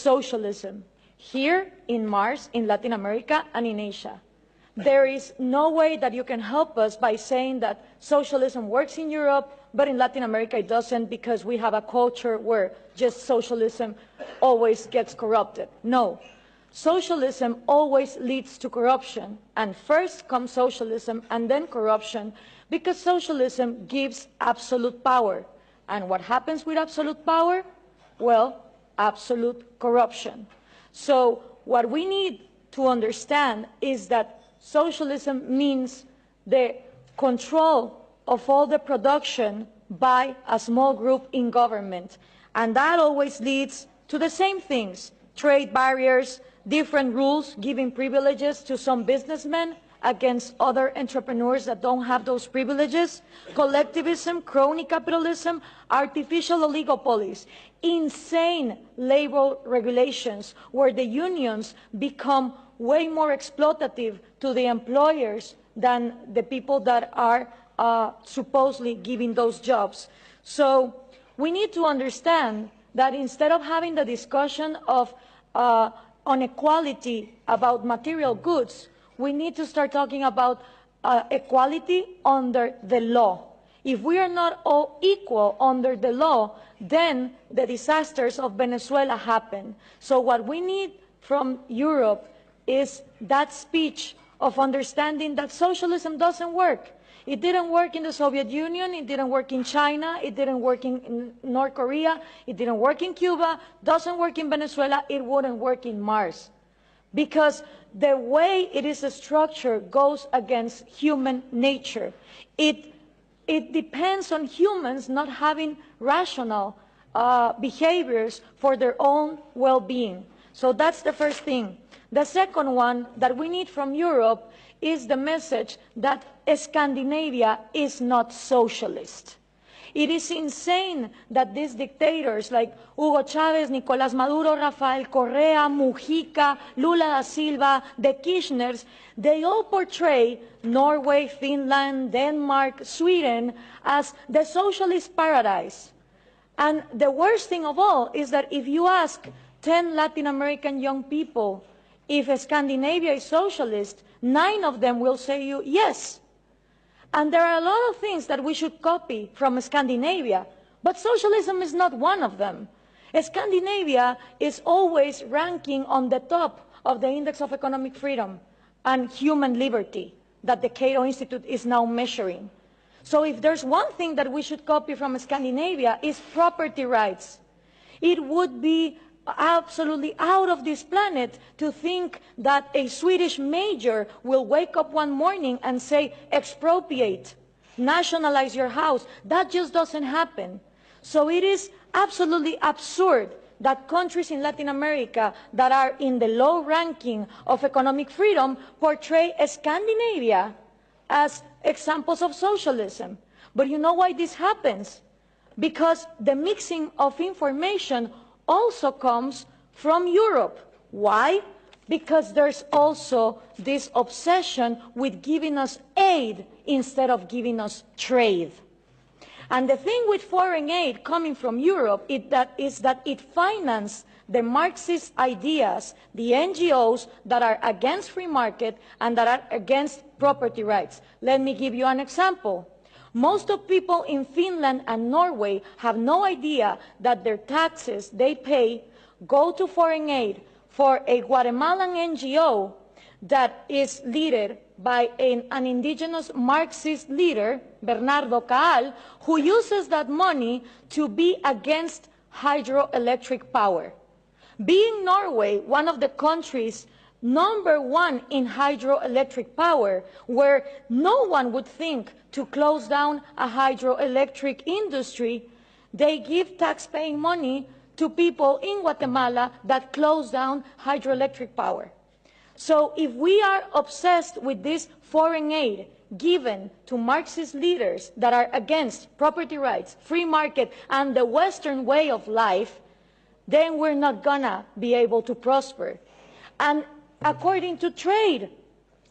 socialism here in Mars, in Latin America, and in Asia. There is no way that you can help us by saying that socialism works in Europe, but in Latin America it doesn't, because we have a culture where just socialism always gets corrupted. No. Socialism always leads to corruption, and first comes socialism and then corruption, because socialism gives absolute power. And what happens with absolute power? Well, absolute corruption. So what we need to understand is that socialism means the control of all the production by a small group in government. And that always leads to the same things: trade barriers, different rules giving privileges to some businessmen against other entrepreneurs that don't have those privileges, collectivism, crony capitalism, artificial oligopolies, insane labor regulations where the unions become way more exploitative to the employers than the people that are supposedly giving those jobs. So we need to understand that instead of having the discussion of inequality about material goods, we need to start talking about equality under the law. If we are not all equal under the law, then the disasters of Venezuela happen. So what we need from Europe is that speech of understanding that socialism doesn't work. It didn't work in the Soviet Union, it didn't work in China, it didn't work in North Korea, it didn't work in Cuba, doesn't work in Venezuela, it wouldn't work in Mars. Because the way it is structured goes against human nature. It depends on humans not having rational behaviors for their own well-being. So that's the first thing. The second one that we need from Europe is the message that Scandinavia is not socialist. It is insane that these dictators like Hugo Chavez, Nicolás Maduro, Rafael Correa, Mujica, Lula da Silva, the Kirchners, they all portray Norway, Finland, Denmark, Sweden as the socialist paradise. And the worst thing of all is that if you ask 10 Latin American young people if Scandinavia is socialist, 9 of them will say you yes. And there are a lot of things that we should copy from Scandinavia, but socialism is not one of them. Scandinavia is always ranking on the top of the Index of Economic Freedom and Human Liberty that the Cato Institute is now measuring. So if there's one thing that we should copy from Scandinavia is property rights. It would be absolutely out of this planet to think that a Swedish major will wake up one morning and say, expropriate, nationalize your house. That just doesn't happen. So it is absolutely absurd that countries in Latin America that are in the low ranking of economic freedom portray Scandinavia as examples of socialism. But you know why this happens? Because the mixing of information also comes from Europe. Why? Because there's also this obsession with giving us aid instead of giving us trade. And the thing with foreign aid coming from Europe is that it finances the Marxist ideas, the NGOs that are against free market and that are against property rights. Let me give you an example. Most of people in Finland and Norway have no idea that their taxes they pay go to foreign aid for a Guatemalan NGO that is led by an indigenous Marxist leader, Bernardo Caal, who uses that money to be against hydroelectric power. Being Norway one of the countries #1 in hydroelectric power, where no one would think to close down a hydroelectric industry, they give tax-paying money to people in Guatemala that close down hydroelectric power. So if we are obsessed with this foreign aid given to Marxist leaders that are against property rights, free market, and the Western way of life, then we're not gonna be able to prosper. And according to trade,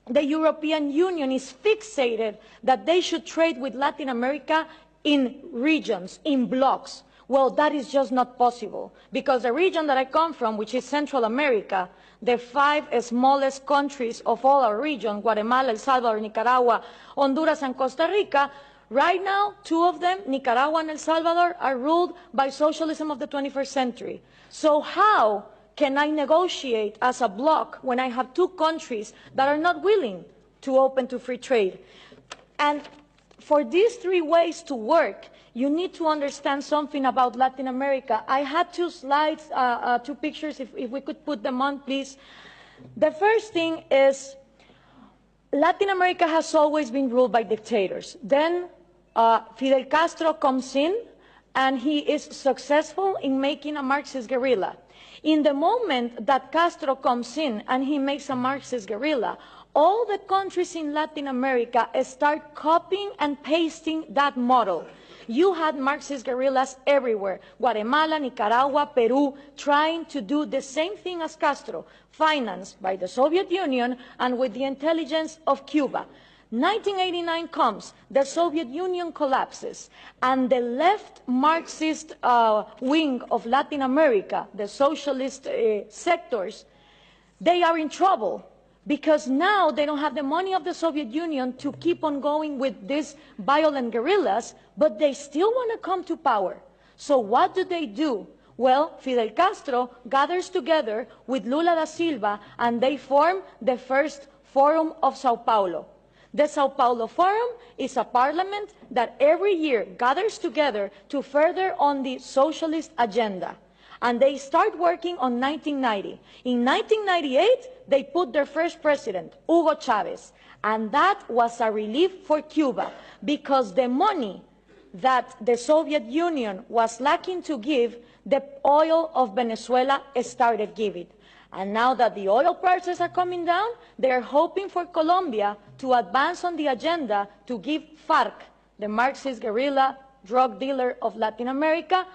the European Union is fixated that they should trade with Latin America in regions, in blocks. Well, that is just not possible, because the region that I come from, which is Central America, the 5 smallest countries of all our region, Guatemala, El Salvador, Nicaragua, Honduras, and Costa Rica, right now, 2 of them, Nicaragua and El Salvador, are ruled by socialism of the 21st century. So how can I negotiate as a bloc when I have 2 countries that are not willing to open to free trade? And for these 3 ways to work, you need to understand something about Latin America. I had 2 slides, 2 pictures, if we could put them on, please. The first thing is Latin America has always been ruled by dictators. Then Fidel Castro comes in, and he is successful in making a Marxist guerrilla. In the moment that Castro comes in and he makes a Marxist guerrilla, all the countries in Latin America start copying and pasting that model. You had Marxist guerrillas everywhere, Guatemala, Nicaragua, Peru, trying to do the same thing as Castro, financed by the Soviet Union and with the intelligence of Cuba. 1989 comes, the Soviet Union collapses, and the left Marxist wing of Latin America, the socialist sectors, they are in trouble, because now they don't have the money of the Soviet Union to keep on going with these violent guerrillas, but they still want to come to power. So what do? Well, Fidel Castro gathers together with Lula da Silva, and they form the first Forum of Sao Paulo. The Sao Paulo Forum is a parliament that every year gathers together to further on the socialist agenda. And they start working on 1990. In 1998, they put their first president, Hugo Chavez. And that was a relief for Cuba, because the money that the Soviet Union was lacking to give, the oil of Venezuela started giving. And now that the oil prices are coming down, they are hoping for Colombia to advance on the agenda to give FARC, the Marxist guerrilla drug dealer of Latin America,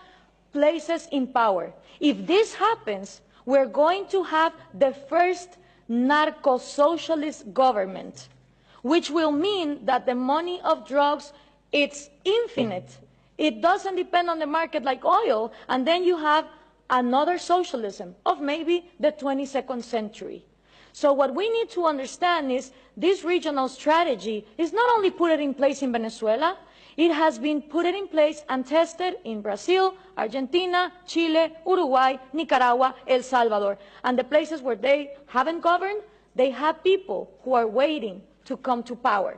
places in power. If this happens, we're going to have the first narco-socialist government, which will mean that the money of drugs, it's infinite. It doesn't depend on the market like oil, and then you have another socialism of maybe the 22nd century. So what we need to understand is this regional strategy is not only put in place in Venezuela, it has been put in place and tested in Brazil, Argentina, Chile, Uruguay, Nicaragua, El Salvador. And the places where they haven't governed, they have people who are waiting to come to power.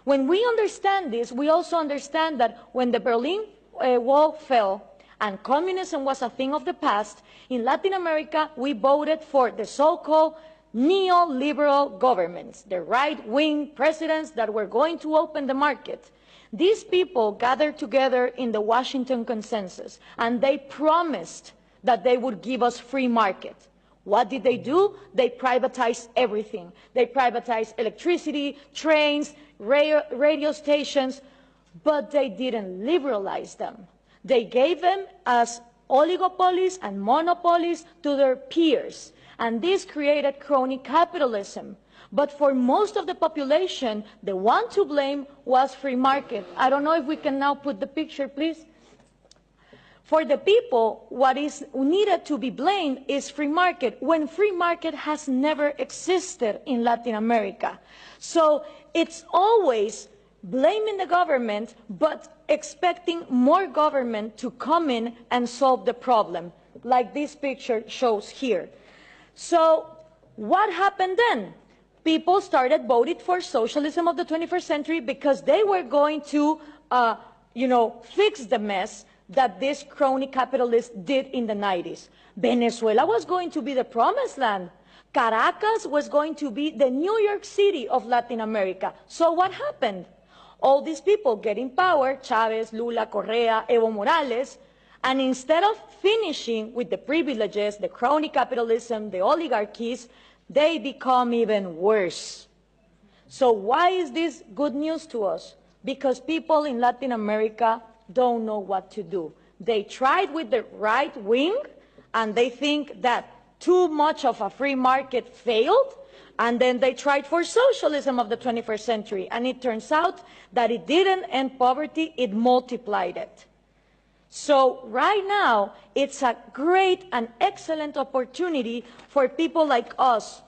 When we understand this, we also understand that when the Berlin Wall fell, and communism was a thing of the past, in Latin America, we voted for the so-called neoliberal governments, the right-wing presidents that were going to open the market. These people gathered together in the Washington Consensus, and they promised that they would give us free market. What did they do? They privatized everything. They privatized electricity, trains, radio stations, but they didn't liberalize them. They gave them as oligopolies and monopolies to their peers, and this created crony capitalism. But for most of the population, the one to blame was free market. I don't know if we can now put the picture, please. For the people, what is needed to be blamed is free market, when free market has never existed in Latin America. So it's always blaming the government, but expecting more government to come in and solve the problem, like this picture shows here. So what happened then? People started voting for socialism of the 21st century because they were going to, fix the mess that this crony capitalists did in the 90s. Venezuela was going to be the promised land. Caracas was going to be the New York City of Latin America. So what happened? All these people get in power, Chavez, Lula, Correa, Evo Morales, and instead of finishing with the privileges, the crony capitalism, the oligarchies, they become even worse. So why is this good news to us? Because people in Latin America don't know what to do. They tried with the right wing, and they think that too much of a free market failed, and then they tried for socialism of the 21st century, and it turns out that it didn't end poverty, it multiplied it. So right now, it's a great and excellent opportunity for people like us,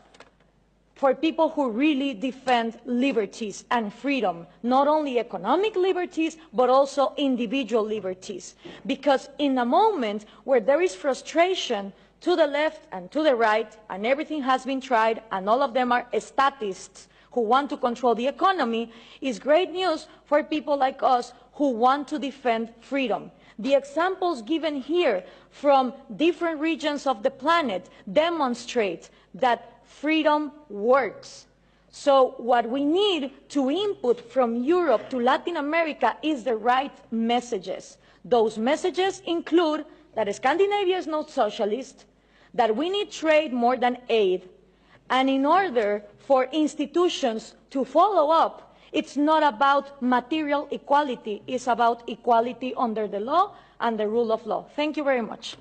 for people who really defend liberties and freedom, not only economic liberties, but also individual liberties. Because in a moment where there is frustration to the left and to the right, and everything has been tried, and all of them are statists who want to control the economy, is great news for people like us who want to defend freedom. The examples given here from different regions of the planet demonstrate that freedom works. So what we need to input from Europe to Latin America is the right messages. Those messages include that Scandinavia is not socialist, that we need trade more than aid, and in order for institutions to follow up, it's not about material equality, it's about equality under the law and the rule of law. Thank you very much.